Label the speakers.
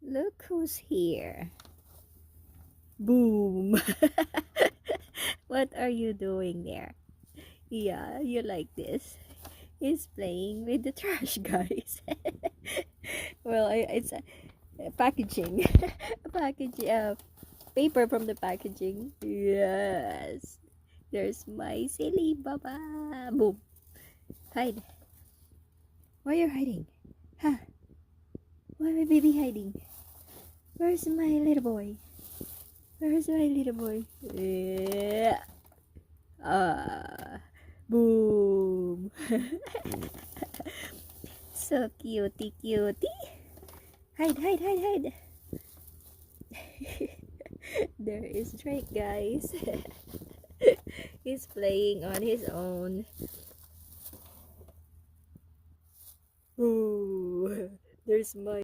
Speaker 1: Look who's here. Boom. What are you doing there? Yeah, you like this. He's playing with the trash, guys. Well, it's packaging. Packaging, paper from the packaging. Yes. There's my silly baba. Boom. Hide. Why are you hiding? Huh? Why my baby hiding? Where's my little boy? Where's my little boy? Yeah. Ah. Boom. So cutie cutie. Hide, hide, hide, hide. There is Drake, guys. He's playing on his own. Ooh, there's my